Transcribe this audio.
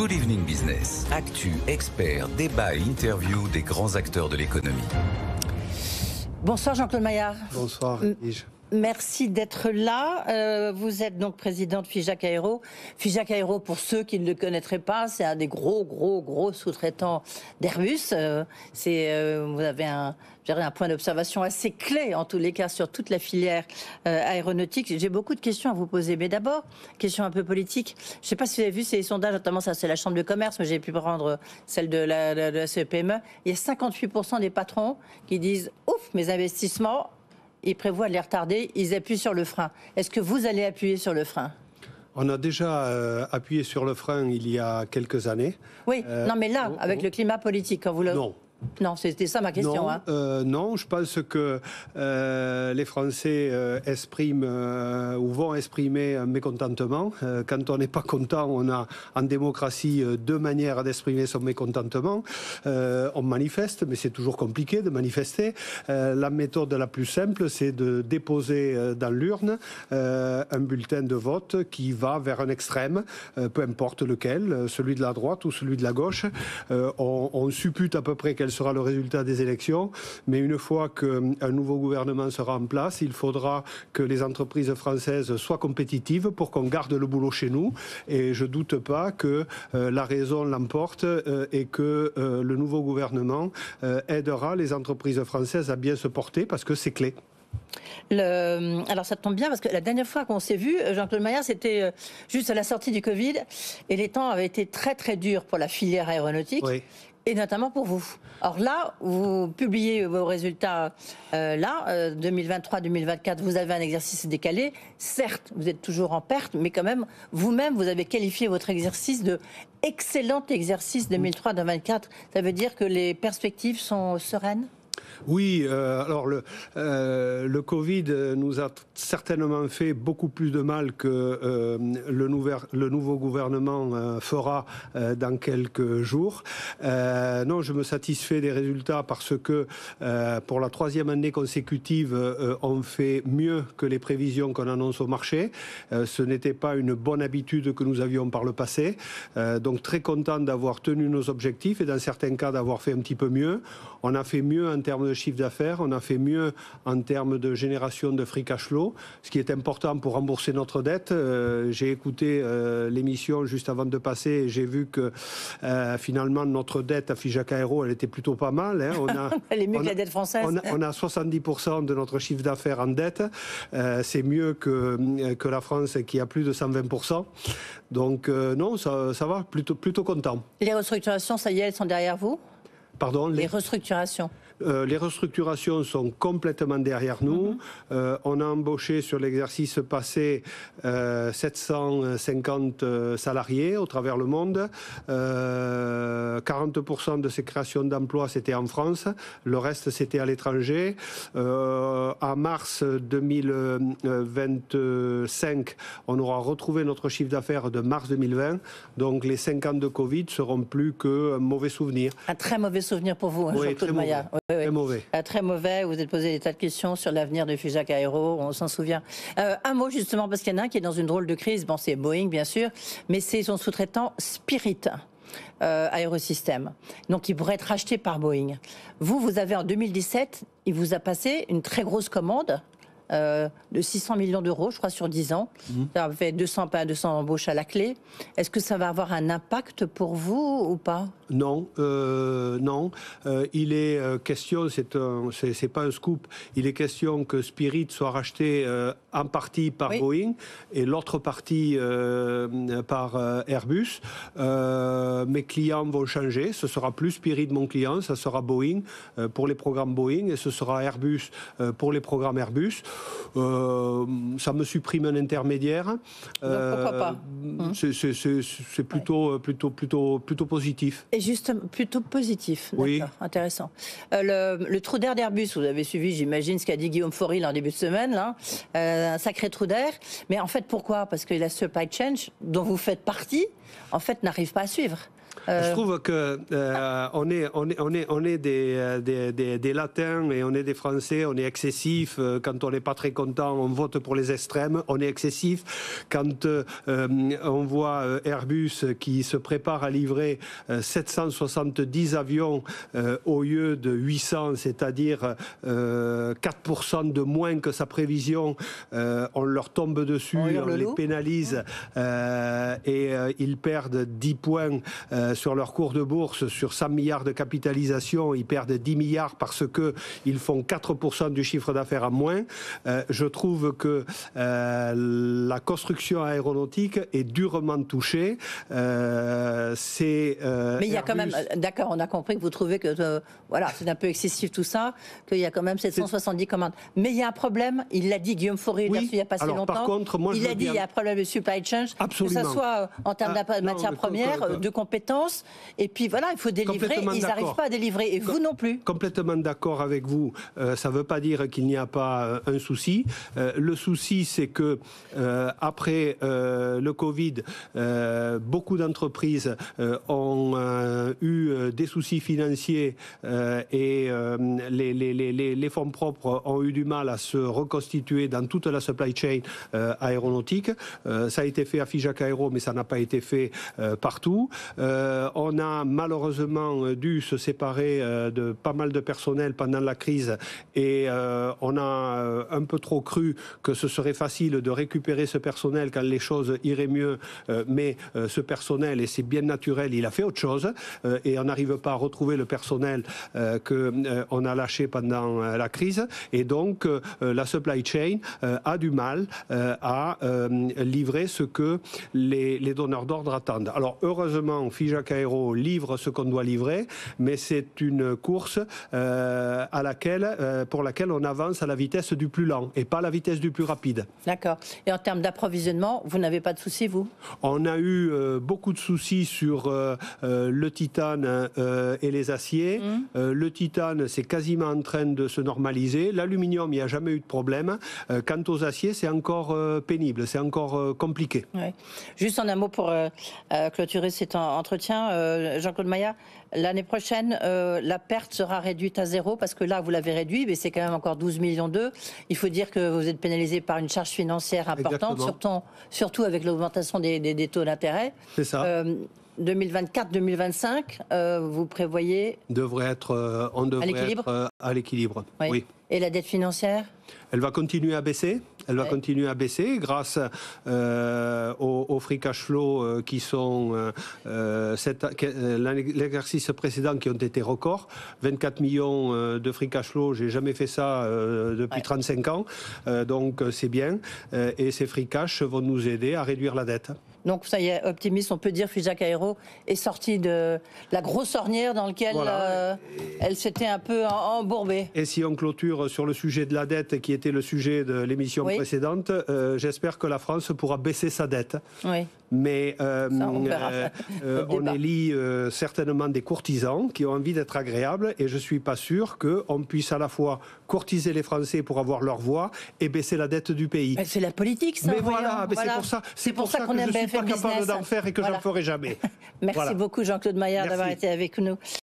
Good Evening Business. Actu, experts, débat et interview des grands acteurs de l'économie. Bonsoir Jean-Claude Maillard. Bonsoir. Merci d'être là. Vous êtes donc président de Figeac Aéro. Figeac Aéro, pour ceux qui ne le connaîtraient pas, c'est un des gros sous-traitants d'Airbus. Vous avez un point d'observation assez clé, en tous les cas, sur toute la filière aéronautique. J'ai beaucoup de questions à vous poser. Mais d'abord, question un peu politique. Je ne sais pas si vous avez vu ces sondages, notamment ça, c'est la Chambre de commerce, mais j'ai pu prendre celle de la CPME. Il y a 58% des patrons qui disent « Ouf, mes investissements !» Ils prévoient de les retarder, ils appuient sur le frein. Est-ce que vous allez appuyer sur le frein ? On a déjà appuyé sur le frein il y a quelques années. Oui, non mais là, avec le climat politique, quand vous le... Non, c'était ça ma question. Non, je pense que les Français expriment ou vont exprimer un mécontentement. Quand on n'est pas content, on a en démocratie deux manières d'exprimer son mécontentement. On manifeste, mais c'est toujours compliqué de manifester. La méthode la plus simple, c'est de déposer dans l'urne un bulletin de vote qui va vers un extrême, peu importe lequel, celui de la droite ou celui de la gauche. On suppute à peu près quel sera le résultat des élections, mais une fois qu'un nouveau gouvernement sera en place, il faudra que les entreprises françaises soient compétitives pour qu'on garde le boulot chez nous, et je ne doute pas que la raison l'emporte et que le nouveau gouvernement aidera les entreprises françaises à bien se porter, parce que c'est clé. Alors ça tombe bien parce que la dernière fois qu'on s'est vu, Jean-Claude Maillard, c'était juste à la sortie du Covid, et les temps avaient été très durs pour la filière aéronautique. Oui. Et notamment pour vous. Or là, vous publiez vos résultats 2023-2024, vous avez un exercice décalé. Certes, vous êtes toujours en perte, mais quand même, vous-même, vous avez qualifié votre exercice de excellent exercice 2023-2024. Ça veut dire que les perspectives sont sereines ? Oui, alors le Covid nous a certainement fait beaucoup plus de mal que le nouveau gouvernement fera dans quelques jours. Non, je me satisfais des résultats parce que pour la troisième année consécutive, on fait mieux que les prévisions qu'on annonce au marché. Ce n'était pas une bonne habitude que nous avions par le passé. Donc très content d'avoir tenu nos objectifs et dans certains cas d'avoir fait un petit peu mieux. On a fait mieux en termes de chiffre d'affaires, on a fait mieux en termes de génération de free cash flow, ce qui est important pour rembourser notre dette. J'ai écouté l'émission juste avant de passer et j'ai vu que finalement notre dette à Figeac Aéro, elle était plutôt pas mal. Hein. Elle est mieux que la dette française. On a 70% de notre chiffre d'affaires en dette. C'est mieux que la France qui a plus de 120%. Donc non, ça va, plutôt content. Les restructurations, ça y est, elles sont derrière vous ? Pardon, les restructurations. Les restructurations sont complètement derrière nous. On a embauché sur l'exercice passé 750 salariés au travers le monde. 40% de ces créations d'emplois, c'était en France. Le reste, c'était à l'étranger. En mars 2025, on aura retrouvé notre chiffre d'affaires de mars 2020. Donc les 5 ans de Covid seront plus qu'un mauvais souvenir. Un très mauvais souvenir pour vous, oui, Jean-Claude Maillard. Très mauvais. Très mauvais. Vous êtes posé des tas de questions sur l'avenir de Figeac Aéro, on s'en souvient. Un mot justement, parce qu'il y en a un qui est dans une drôle de crise. Bon, c'est Boeing, bien sûr, mais c'est son sous-traitant Spirit Aérosystème. Donc, il pourrait être racheté par Boeing. Vous avez en 2017, il vous a passé une très grosse commande de 600 millions d'euros, je crois, sur 10 ans. Ça fait 200 embauches à la clé. Est-ce que ça va avoir un impact pour vous ou pas ? Non, non. Il est question, c'est pas un scoop, il est question que Spirit soit racheté en partie par Boeing et l'autre partie par Airbus. Mes clients vont changer, ce sera plus Spirit mon client, ça sera Boeing pour les programmes Boeing et ce sera Airbus pour les programmes Airbus. Ça me supprime un intermédiaire. Pourquoi pas ? C'est plutôt positif. Et juste plutôt positif. D'accord, oui. Intéressant. Le trou d'air d'Airbus, vous avez suivi, j'imagine, ce qu'a dit Guillaume Faury en début de semaine, là. Un sacré trou d'air. Mais en fait, pourquoi ? Parce que la supply chain, dont vous faites partie, en fait, n'arrive pas à suivre. Je trouve que on est des Latins et on est des Français, on est excessif. Quand on n'est pas très content, on vote pour les extrêmes. On est excessif. Quand on voit Airbus qui se prépare à livrer 770 avions au lieu de 800, c'est-à-dire 4% de moins que sa prévision, on leur tombe dessus, on les pénalise et ils perdent 10 points sur leur cours de bourse, sur 100 milliards de capitalisation, ils perdent 10 milliards parce qu'ils font 4% du chiffre d'affaires en moins. Je trouve que la construction aéronautique est durement touchée. Mais il y a quand même, d'accord, on a compris que vous trouvez que voilà, c'est un peu excessif tout ça, qu'il y a quand même 770 commandes. Mais il y a un problème, il l'a dit, Guillaume Fauré, il n'y a pas si longtemps. Par contre, moi, il a dit qu'il y a un problème de supply chain, absolument. que ce soit en termes de matières premières, de compétences, et puis voilà, il faut délivrer, ils n'arrivent pas à délivrer, et vous non plus. Complètement d'accord avec vous, ça ne veut pas dire qu'il n'y a pas un souci. Le souci, c'est que après le Covid, beaucoup d'entreprises ont eu des soucis financiers et les fonds propres ont eu du mal à se reconstituer dans toute la supply chain aéronautique. Ça a été fait à Figeac Aero, mais ça n'a pas été fait partout. On a malheureusement dû se séparer de pas mal de personnel pendant la crise et on a un peu trop cru que ce serait facile de récupérer ce personnel quand les choses iraient mieux, mais ce personnel, et c'est bien naturel, il a fait autre chose et on n'arrive pas à retrouver le personnel qu'on a lâché pendant la crise, et donc la supply chain a du mal à livrer ce que les donneurs d'ordre attendent. Alors heureusement, Figeac Aero livre ce qu'on doit livrer, mais c'est une course pour laquelle on avance à la vitesse du plus lent et pas à la vitesse du plus rapide. D'accord. Et en termes d'approvisionnement, vous n'avez pas de soucis, vous? On a eu beaucoup de soucis sur le titane et les aciers. Le titane, c'est quasiment en train de se normaliser. L'aluminium, il n'y a jamais eu de problème. Quant aux aciers, c'est encore pénible, c'est encore compliqué. Ouais. Juste en un mot pour clôturer cet entretien, Jean-Claude Maillat, l'année prochaine, la perte sera réduite à zéro, parce que là, vous l'avez réduit, mais c'est quand même encore 12 millions d'euros. Il faut dire que vous êtes pénalisé par une charge financière importante, surtout avec l'augmentation des taux d'intérêt. C'est ça. 2024-2025, vous prévoyez... On devrait être à l'équilibre. Oui. Oui. Et la dette financière ? Elle va continuer à baisser. Elle va continuer à baisser grâce aux free cash flow qui sont l'exercice précédent qui ont été records. 24 millions de free cash flow, j'ai jamais fait ça depuis 35 ans. Donc c'est bien. Et ces free cash vont nous aider à réduire la dette. Donc ça y est, optimiste, on peut dire que Figeac Aero est sortie de la grosse ornière dans laquelle elle s'était un peu embourbée. Et si on clôture sur le sujet de la dette, qui était le sujet de l'émission précédente, j'espère que la France pourra baisser sa dette. Oui. Mais on élit certainement des courtisans qui ont envie d'être agréables, et je ne suis pas sûr qu'on puisse à la fois courtiser les Français pour avoir leur voix et baisser la dette du pays. C'est la politique, ça. Mais voilà, c'est pour ça que je ne suis pas capable d'en faire et que je n'en ferai jamais. Merci beaucoup Jean-Claude Maillat d'avoir été avec nous.